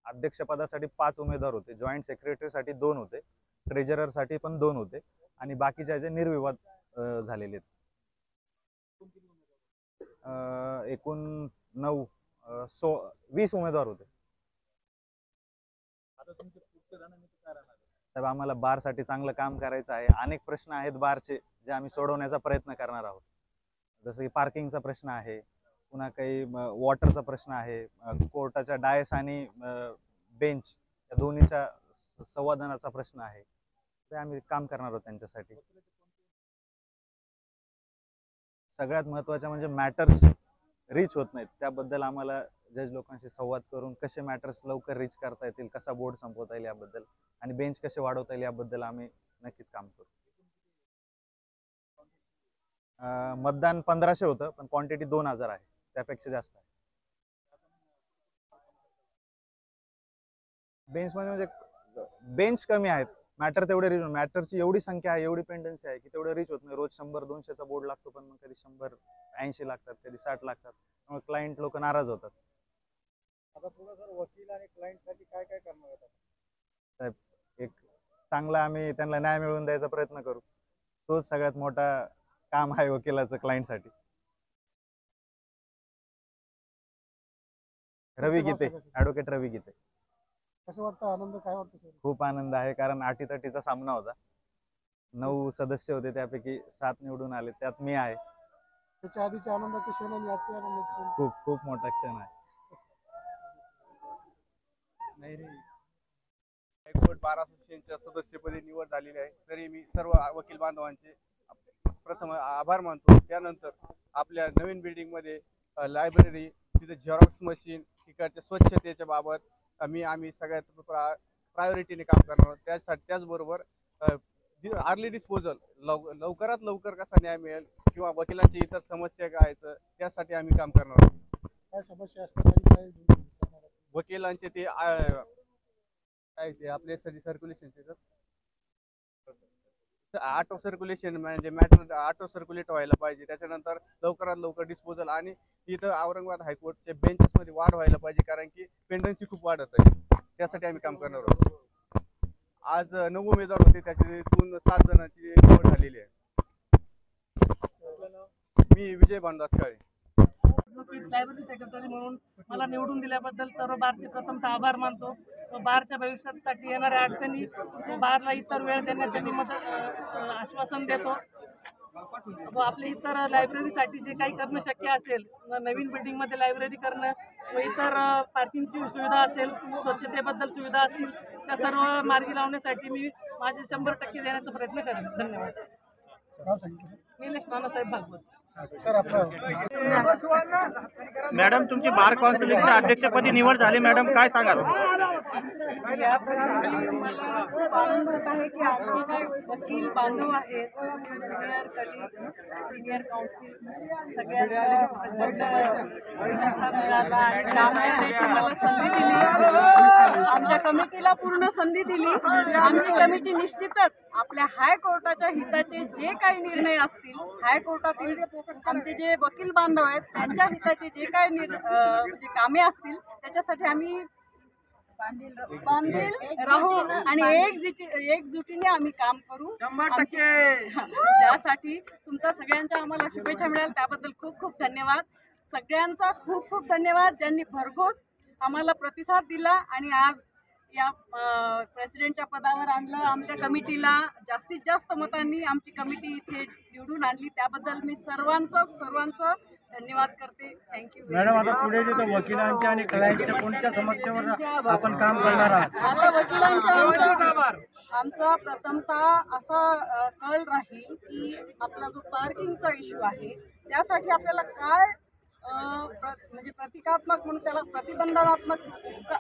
अध्यक्षपदासाठी 5 उमेदवार होते, जॉईंट सेक्रेटरीसाठी 2 होते, ट्रेजररसाठी पण 2 होते आणि बाकीचे जे निर्विवाद झालेले आहेत. एकूण 9 20 उमेदवार होते. साहेब आम्हाला बारसाठी चांगलं काम करायचं आहे. अनेक प्रश्न आहेत बारचे जे आम्ही सोडवण्याचा प्रयत्न करणार आहोत. जसं की पार्किंगचा प्रश्न आहे, पुन्हा काही वॉटरचा प्रश्न आहे, कोर्टाच्या डायस आणि बेंच या दोन्हीच्या संवादनाचा प्रश्न आहे. ते आम्ही काम करणार आहोत त्यांच्यासाठी. सगळ्यात महत्त्वाचं म्हणजे मॅटर्स रीच होत नाहीत, त्याबद्दल आम्हाला जज लोकांशी संवाद करून कसे मॅटर्स लवकर रीच करता येतील, कसा बोर्ड संपवता येईल याबद्दल आणि बेंच कसे वाढवता येईल याबद्दल आम्ही नक्कीच काम करू. मतदान 1500 होतं, पण क्वांटिटी 2000 आहे, त्यापेक्षा जास्त आहे. बेंच मध्ये म्हणजे बेंच कमी आहेत, मॅटर तेवढे रीच, मॅटरची एवढी संख्या आहे, एवढी पेंडन्सी आहे की तेवढं रीच होत नाही. रोज 100-200चा बोर्ड लागतो, पण मग कधी 100-80 लागतात, कधी 60 लागतात. मग क्लायंट लोक नाराज होतात. आता पुढे सर वकील आणि क्लायंटसाठी काय काय करणार आहेत साहेब? एक चांगला आम्ही त्यांना न्याय मिळवून द्यायचा प्रयत्न करू. तोच सगळ्यात मोठा काम आहे वकिलाचं क्लायंटसाठी. रवी गीते, ॲडव्होकेट रवी गीते. कसं वाटतं, आनंद काय वाटतं सर? खूप आनंद आहे, कारण अटीतटीचा सामना होता. 9 सदस्य होते, त्यापैकी 7 निवडून आले, त्यात मी आहे. त्याच्या आधीच्या आनंदाचे क्षण आणि आजच्या आनंदाचे क्षण खूप खूप मोठा क्षण आहे. हायकोर्ट बार असोसिएशनच्या सदस्यपदी निवड झालेली आहे. तरी मी सर्व वकील बांधवांचे प्रथम आभार मानतो. त्यानंतर आपल्या नवीन बिल्डिंगमध्ये लायब्ररी, तिथे झेरॉक्स मशीन, तिकडच्या स्वच्छतेच्या बाबत आम्ही सगळ्यात प्रायोरिटीने काम करणार आहोत. त्याचबरोबर अर्ली डिस्पोजल लवकरात लवकर कसा न्याय मिळेल किंवा वकिलांची इतर समस्या काय आहेत त्यासाठी आम्ही काम करणार आहोत. काय समस्या असतात आणि काय वकिलांचे ते काय ते आपले सर्क्युलेशनचे ऑटो सर्क्युलेशन, म्हणजे मॅटर ऑटो सर्क्युलेट व्हायला पाहिजे. त्याच्यानंतर लवकरात लवकर डिस्पोजल आणि इथं औरंगाबाद हायकोर्टच्या बेंचेसमध्ये वाढ व्हायला पाहिजे, कारण की पेंडन्सी खूप वाढत आहे. त्यासाठी आम्ही काम करणार आहोत. आज 9 उमेदवार होते, त्याच्यातून 7 जणांची निवड झालेली आहे. मी विजय भानदास काळे, लायब्ररी सेक्रेटरी म्हणून मला निवडून दिल्याबद्दल सर्व बारचे प्रथमतः आभार मानतो. बारच्या भविष्यासाठी येणाऱ्या अडचणी बारला इतर वेळ देण्याचे मी आश्वासन देतो. आपले इतर लायब्ररीसाठी जे काही करणं शक्य असेल, नवीन बिल्डिंगमध्ये लायब्ररी करणं व इतर पार्किंगची सुविधा असेल, स्वच्छतेबद्दल सुविधा असतील, त्या सर्व मार्गी लावण्यासाठी मी माझे 100% देण्याचा प्रयत्न करेन. धन्यवाद. निलेश नानासाहेब भागवत. मॅडम, तुमची बार काउन्सिलच्या अध्यक्षपदी निवड झाली. मॅडम, काय सांगाल? या प्रसंगी मला खूप आनंद होत आहे की आमचे जे वकील बांधव आहेत, सिनियर कलिग्स, सिनियर काउन्सिल, सगळ्यांचा प्रचंड असा मिळाला आणि काम करण्याची मला संधी दिली. आमच्या कमिटीला पूर्ण संधी दिली. आमची कमिटी निश्चितच आपल्या हायकोर्टाच्या हिताचे जे काही निर्णय असतील, हायकोर्टातील आमचे जे वकील बांधव आहेत त्यांच्या हिताचे जे काही म्हणजे कामे असतील, त्याच्यासाठी आम्ही बांधील राहू आणि एकजुटीने आम्ही काम करू. त्यासाठी तुमचा सगळ्यांच्या आम्हाला शुभेच्छा मिळाल, त्याबद्दल खूप खूप धन्यवाद. सगळ्यांचा खूप खूप धन्यवाद, ज्यांनी भरघोस आम्हाला प्रतिसाद दिला आणि आज या प्रेसिडेंटच्या पदावर आणलं. आमच्या कमिटीला जास्तीत जास्त मतांनी आमची कमिटी इथे निवडून आणली, त्याबद्दल मी सर्वांचं धन्यवाद करते. थँक्यू. मॅडम, आता पुढे जे वकिलांच्या आणि क्लायंटच्या कोणत्या समस्येवर आपण काम करणार आहात? आता वकिलांच्या आमचा प्रथमतः असा कल राहील की आपला जो पार्किंगचा इश्यू आहे त्यासाठी आपल्याला काय म्हणजे प्रतिकात्मक म्हणून त्याला प्रतिबंधात्मक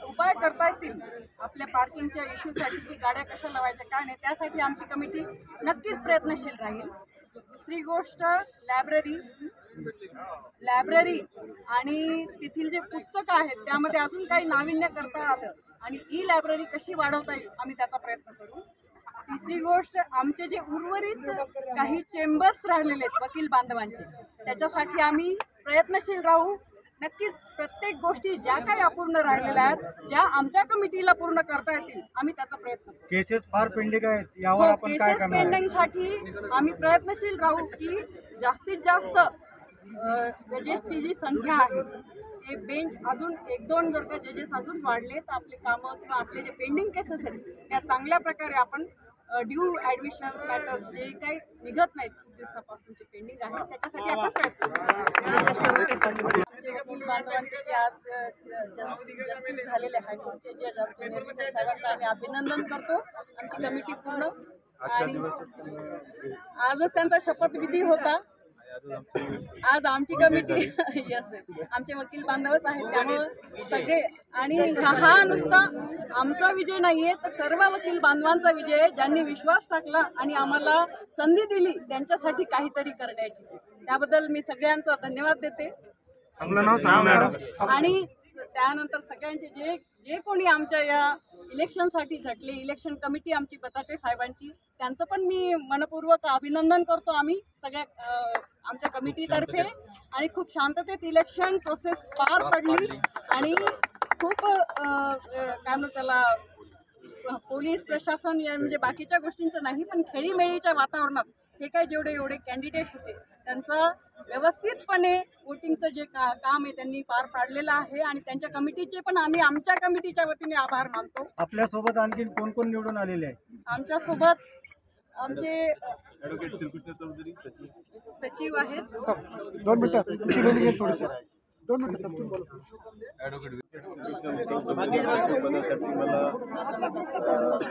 उपाय करता येतील आपल्या पार्किंगच्या इश्यूसाठी, की गाड्या कशा लावायच्या काय नाही, त्यासाठी आमची कमिटी नक्कीच प्रयत्नशील राहील. दुसरी गोष्ट, लायब्ररी लायब्ररी आणि तेथील जे पुस्तकं आहेत त्यामध्ये अजून काही नाविन्य करता आलं आणि ई लायब्ररी कशी वाढवता येईल आम्ही त्याचा प्रयत्न करू. तिसरी गोष्ट, आमचे जे उर्वरित काही चेंबर्स राहिलेले आहेत वकील बांधवांचे, त्याच्यासाठी आम्ही प्रयत्नशील राहू. नक्कीच प्रत्येक गोष्टी ज्या काही अपूर्ण राहिलेल्या आहेत, ज्या आमच्या कमिटीला पूर्ण करता येतील, आम्ही त्याचा प्रयत्न करू. केसेस फार पेंडिंग आहेत, यावर आपण काय केसेस करणार आहे? पेंडिंगसाठी आम्ही प्रयत्नशील राहू की जास्तीत जास्त जजेसची जी संख्या आहे हे बेंच अजून 1-2 जर का जजेस अजून वाढले तर आपले कामं किंवा आपले जे पेंडिंग केसेस आहेत त्या चांगल्या प्रकारे आपण ड्यू ॲडमिशन्स मॅटर्स जे काही निघत नाहीत खूप दिवसापासूनचे पेंडिंग आहे त्याच्यासाठी आपण प्रयत्न करू. आमचे वकील बांधवांपैकी आज जस्टिस झालेले हायकोर्टचे जज आमचे निर्मल साहेबांचं आम्ही अभिनंदन करतो. आमची कमिटी पूर्ण आणि आजच त्यांचा शपथविधी होता. आज आमची कमिटी यस आमचे वकील बांधवच आहेत त्यामुळे सगळे आणि हा नुसता आमचा विजय नाही आहे तर सर्व वकील बांधवांचा विजय आहे ज्यांनी विश्वास टाकला आणि आम्हाला संधी दिली त्यांच्यासाठी काहीतरी करण्याची. त्याबद्दल मी सगळ्यांचा धन्यवाद देते. आपलं नाव सांगा मॅडम. आणि त्यानंतर सगळ्यांचे जे जे कोणी आमच्या या इलेक्शनसाठी झटले, इलेक्शन कमिटी आमची बटाटे साहेबांची, त्यांचं पण मी मनपूर्वक अभिनंदन करतो आम्ही सगळ्या आमच्या कमिटीतर्फे. आणि खूप शांततेत इलेक्शन प्रोसेस पार पडली आणि खूप काय म्हणतो त्याला पोलीस प्रशासन या म्हणजे बाकीच्या गोष्टींचं नाही पण खेळीमेळीच्या वातावरणात हे काय जेवढे एवढे कॅन्डिडेट होते त्यांचं व्यवस्थितपणे वोटिंगचं जे काम आहे त्यांनी पार पाडलेलं आहे आणि त्यांच्या कमिटीचे पण आम्ही आमच्या कमिटीच्या वतीने आभार मानतो. आपल्यासोबत आणखी कोण कोण निवडून आलेले आहे? आमच्यासोबत आमचे ॲडव्होकेट श्रीकृष्ण चौधरी सचिव आहेत. 2 मिनिटं थोडीशी 2 मिनिटं ॲडव्होकेट श्रीकृष्ण चौधरी पदासाठी मला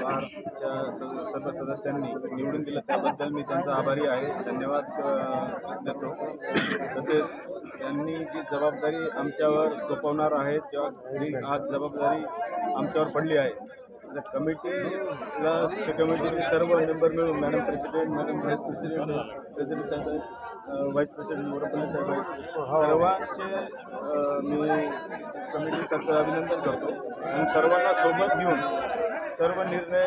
बारच्या सर्व सदस्यांनी निवडून दिलं त्याबद्दल मी त्यांचा आभारी आहे. धन्यवाद देतो. तसेच त्यांनी जी जबाबदारी आमच्यावर सोपवणार आहेत किंवा जी आज जबाबदारी आमच्यावर पडली आहे कमिटीला कमिटीचे सर्व मेंबर मिळून madam president, madam vice president, president साहेब आहेत, व्हाईस प्रेसिडेंट मोरपल्ली साहेब आहेत, सर्वांचे मी कमिटीतर्फे अभिनंदन करतो. आणि सर्वांना सोबत घेऊन सर्व निर्णय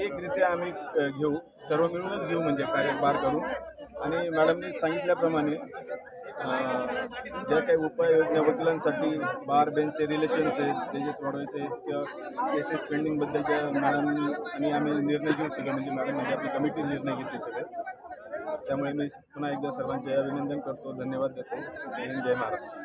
एकरित्या आम्ही घेऊ, सर्व मिळूनच घेऊ म्हणजे कार्य पार करू. आणि मॅडमने सांगितल्याप्रमाणे ज्या काही उपाययोजना वकिलांसाठी बार बेंचचे रिलेशन्स आहेत जजेस वाढवायचे किंवा केसेस पेंडिंगबद्दलच्या मॅडम आणि आम्ही निर्णय घेऊ सगळे म्हणजे मॅडम म्हणजे आपली कमिटी निर्णय घेतले सगळे. त्यामुळे मी पुन्हा एकदा सर्वांचे अभिनंदन करतो, धन्यवाद देतो. जय हिंद, जय महाराष्ट्र.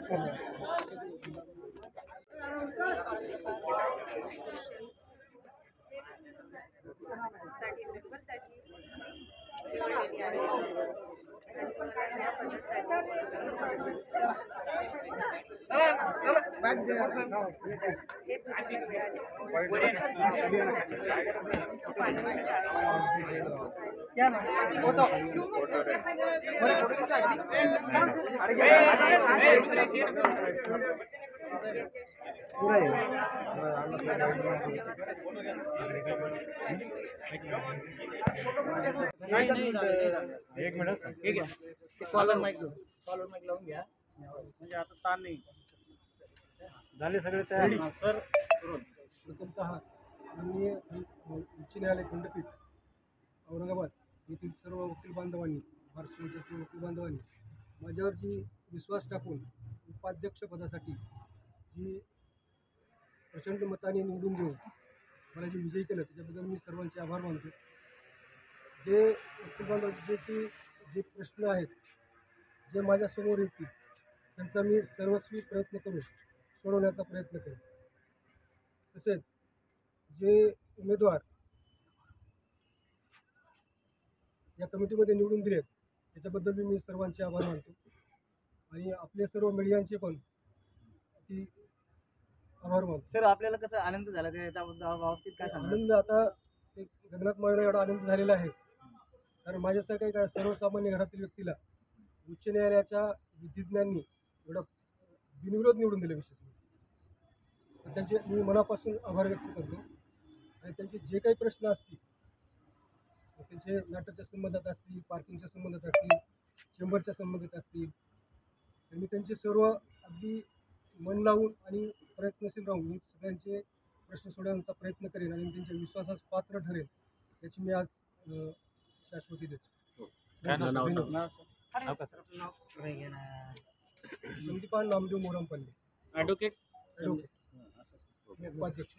एक मिनिट ठीक आहे. कॉलर माईक लावून घ्या म्हणजे आता ताण नाही. झाले सगळे तयार सर. प्रथमतः माननीय उच्च न्यायालय खंडपीठ औरंगाबाद येथील सर्व वकील बांधवांनी, महाराष्ट्राच्या सर्व वकील बांधवांनी माझ्यावर जी विश्वास टाकून उपाध्यक्षपदासाठी जी प्रचंड मताने निवडून देऊन मला जे विजयी केलं त्याच्याबद्दल मी सर्वांचे आभार मानतो. जे वकील बांधवांचे जे प्रश्न आहेत जे माझ्यासमोर येतील त्यांचा मी सर्वस्वी प्रयत्न करून सोडवण्याचा प्रयत्न करेन. तसेच जे उमेदवार या कमिटीमध्ये निवडून दिलेत त्याच्याबद्दल मी सर्वांचे आभार मानतो. आणि आपले सर्व मीडियांचे पण ती आभार मानतो. सर आपल्याला कसं आनंद झाला त्याबाबतीत काय सांगा? आनंद आता एक गगनात मावळा एवढा आनंद झालेला आहे कारण माझ्यासारख्या एका सर्वसामान्य घरातील व्यक्तीला उच्च न्यायालयाच्या विधिज्ञांनी एवढं बिनविरोध निवडून दिले. विशेष म्हणजे त्यांचे मी मनापासून आभार व्यक्त करतो. आणि त्यांचे जे काही प्रश्न असतील त्यांचे नाटकच्या संबंधात असतील, पार्किंगच्या संबंधात असतील, चेंबरच्या संबंधित असतील, तर मी त्यांचे सर्व अगदी मन लावून आणि प्रयत्नशील राहून मी सगळ्यांचे प्रश्न सोडवण्याचा प्रयत्न करेन आणि त्यांच्या विश्वासास पात्र ठरेल याची मी आज शाश्वती देतो. धन्यवाद. संदीपान नामदेव मोरमपल्ले, ॲडव्होकेट उपाध्यक्ष.